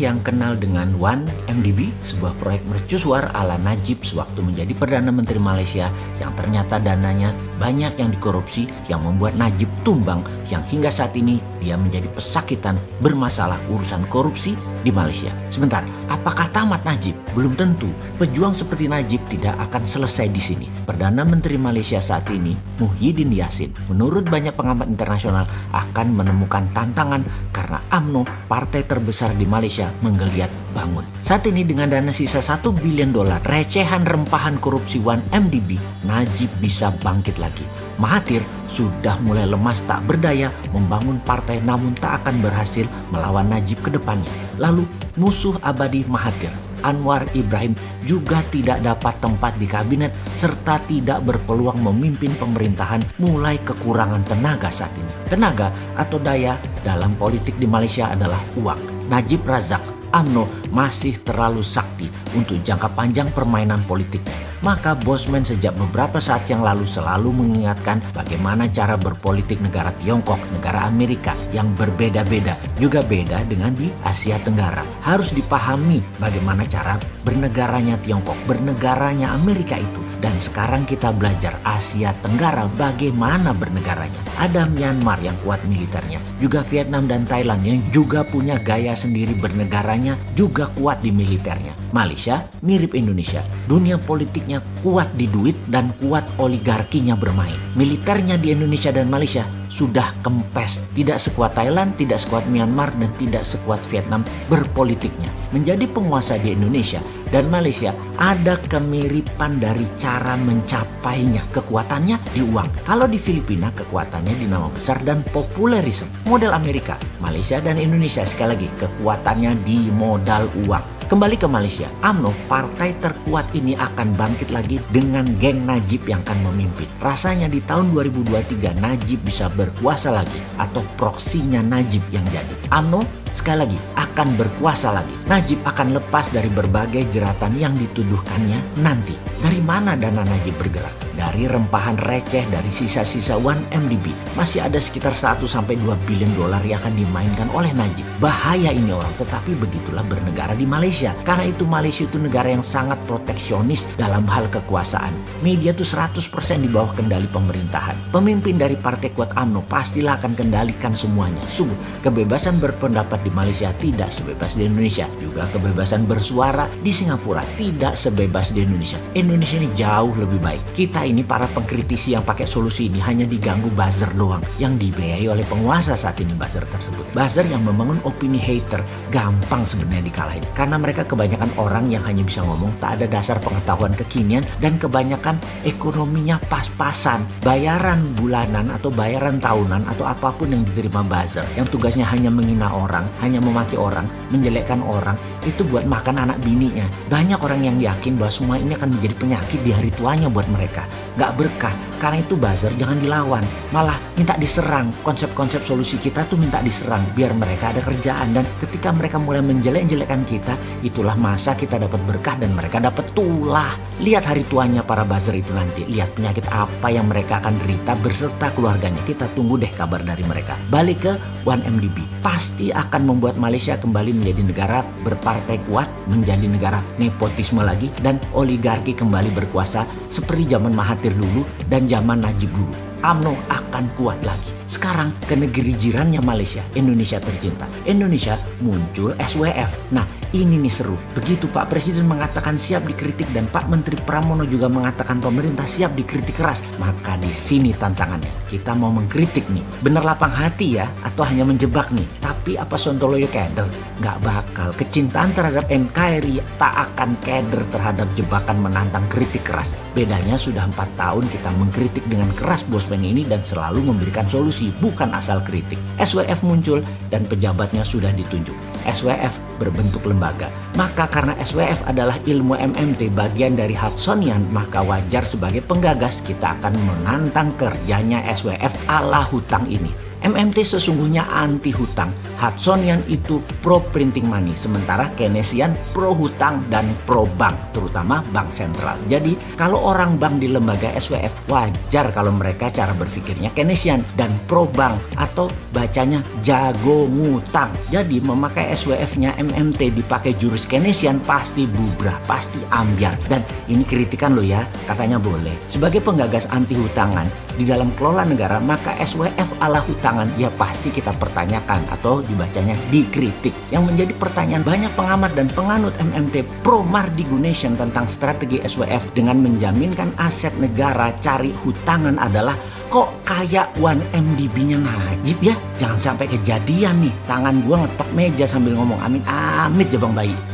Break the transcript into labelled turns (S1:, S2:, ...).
S1: yang kenal dengan 1MDB, sebuah proyek mercusuar ala Najib sewaktu menjadi Perdana Menteri Malaysia yang ternyata dananya banyak yang dikorupsi yang membuat Najib tumbang yang hingga saat ini dia menjadi pesakitan bermasalah urusan korupsi di Malaysia. Sebentar, apakah tamat Najib? Belum tentu. Pejuang seperti Najib tidak akan selesai di sini. Perdana Menteri Malaysia saat ini, Muhyiddin Yassin, menurut banyak pengamat internasional akan menemukan tantangan karena UMNO, partai terbesar di Malaysia, menggeliat bangun. Saat ini dengan dana sisa $1 bilion, recehan rempahan korupsi 1MDB, Najib bisa bangkit lagi. Mahathir sudah mulai lemas tak berdaya membangun partai namun tak akan berhasil melawan Najib ke depannya. Lalu musuh abadi Mahathir, Anwar Ibrahim, juga tidak dapat tempat di kabinet serta tidak berpeluang memimpin pemerintahan mulai kekurangan tenaga saat ini. Tenaga atau daya dalam politik di Malaysia adalah uang. Najib Razak, UMNO masih terlalu sakti untuk jangka panjang permainan politiknya. Maka Bosman sejak beberapa saat yang lalu selalu mengingatkan bagaimana cara berpolitik negara Tiongkok, negara Amerika yang berbeda-beda, juga beda dengan di Asia Tenggara. Harus dipahami bagaimana cara bernegaranya Tiongkok, bernegaranya Amerika itu. Dan sekarang kita belajar Asia Tenggara bagaimana bernegaranya. Ada Myanmar yang kuat militernya, juga Vietnam dan Thailand yang juga punya gaya sendiri bernegaranya, juga kuat di militernya. Malaysia mirip Indonesia, dunia politiknya kuat di duit dan kuat oligarkinya bermain. Militernya di Indonesia dan Malaysia sudah kempes, tidak sekuat Thailand, tidak sekuat Myanmar, dan tidak sekuat Vietnam berpolitiknya. Menjadi penguasa di Indonesia dan Malaysia ada kemiripan dari cara mencapainya. Kekuatannya di uang. Kalau di Filipina kekuatannya di nama besar dan populerisme. Model Amerika, Malaysia dan Indonesia sekali lagi kekuatannya di modal uang. Kembali ke Malaysia, UMNO, partai terkuat ini akan bangkit lagi dengan geng Najib yang akan memimpin. Rasanya di tahun 2023 Najib bisa berkuasa lagi atau proksinya Najib yang jadi. UMNO sekali lagi akan berkuasa lagi. Najib akan lepas dari berbagai jeratan yang dituduhkannya nanti. Dari mana dana Najib bergerak? Dari rempahan receh dari sisa-sisa 1MDB. Masih ada sekitar 1-2 bilion dolar yang akan dimainkan oleh Najib. Bahaya ini orang, tetapi begitulah bernegara di Malaysia. Karena itu Malaysia itu negara yang sangat proteksionis dalam hal kekuasaan. Media itu 100% di bawah kendali pemerintahan. Pemimpin dari partai kuat UMNO pastilah akan kendalikan semuanya. Sungguh, kebebasan berpendapat di Malaysia tidak sebebas di Indonesia. Juga kebebasan bersuara di Singapura tidak sebebas di Indonesia. Indonesia ini jauh lebih baik. Kita ini para pengkritisi yang pakai solusi ini hanya diganggu buzzer doang yang dibiayai oleh penguasa saat ini buzzer tersebut. Buzzer yang membangun opini hater gampang sebenarnya dikalahin karena mereka kebanyakan orang yang hanya bisa ngomong, tak ada dasar pengetahuan kekinian dan kebanyakan ekonominya pas-pasan. Bayaran bulanan atau bayaran tahunan atau apapun yang diterima buzzer yang tugasnya hanya menghina orang, hanya memaki orang, menjelekkan orang, itu buat makan anak bininya. Banyak orang yang yakin bahwa semua ini akan menjadi penyakit di hari tuanya buat mereka. Gak berkah. Karena itu buzzer jangan dilawan, malah minta diserang. Konsep-konsep solusi kita tuh minta diserang biar mereka ada kerjaan. Dan ketika mereka mulai menjelek-jelekkan kita, itulah masa kita dapat berkah dan mereka dapat tulah. Lihat hari tuanya para buzzer itu nanti. Lihat penyakit apa yang mereka akan derita berserta keluarganya. Kita tunggu deh kabar dari mereka. Balik ke 1MDB. Pasti akan membuat Malaysia kembali menjadi negara berpartai kuat, menjadi negara nepotisme lagi, dan oligarki kembali berkuasa seperti zaman Mahathir dulu dan zaman Najib dulu. UMNO akan kuat lagi. Sekarang ke negeri jirannya Malaysia, Indonesia tercinta. Indonesia muncul SWF. Nah, ini nih seru. Begitu Pak Presiden mengatakan siap dikritik dan Pak Menteri Pramono juga mengatakan pemerintah siap dikritik keras, maka di sini tantangannya. Kita mau mengkritik nih, bener lapang hati ya, atau hanya menjebak nih. Tapi apa Sontoloyo keder? Gak bakal. Kecintaan terhadap NKRI tak akan keder terhadap jebakan menantang kritik keras. Bedanya sudah 4 tahun kita mengkritik dengan keras Bosman ini dan selalu memberikan solusi, bukan asal kritik. SWF muncul dan pejabatnya sudah ditunjuk. SWF berbentuk lembaga. Maka karena SWF adalah ilmu MMT bagian dari Hudsonian, maka wajar sebagai penggagas kita akan menantang kerjanya SWF ala hutang ini. MMT sesungguhnya anti hutang. Hudsonian itu pro printing money, sementara Keynesian pro hutang dan pro bank, terutama bank sentral. Jadi kalau orang bank di lembaga SWF, wajar kalau mereka cara berpikirnya Keynesian dan pro bank atau bacanya jago ngutang. Jadi memakai SWF-nya MMT dipakai jurus Keynesian pasti bubrah, pasti ambiar. Dan ini kritikan loh ya, katanya boleh. Sebagai penggagas anti hutangan, di dalam kelola negara maka SWF ala hutangan ya pasti kita pertanyakan atau dibacanya dikritik. Yang menjadi pertanyaan banyak pengamat dan penganut MMT pro Mardi Gunation tentang strategi SWF dengan menjaminkan aset negara cari hutangan adalah kok kayak 1MDB-nya Najib ya? Jangan sampai kejadian nih tangan gua ngetok meja sambil ngomong amit-amit ya Bang Bayi.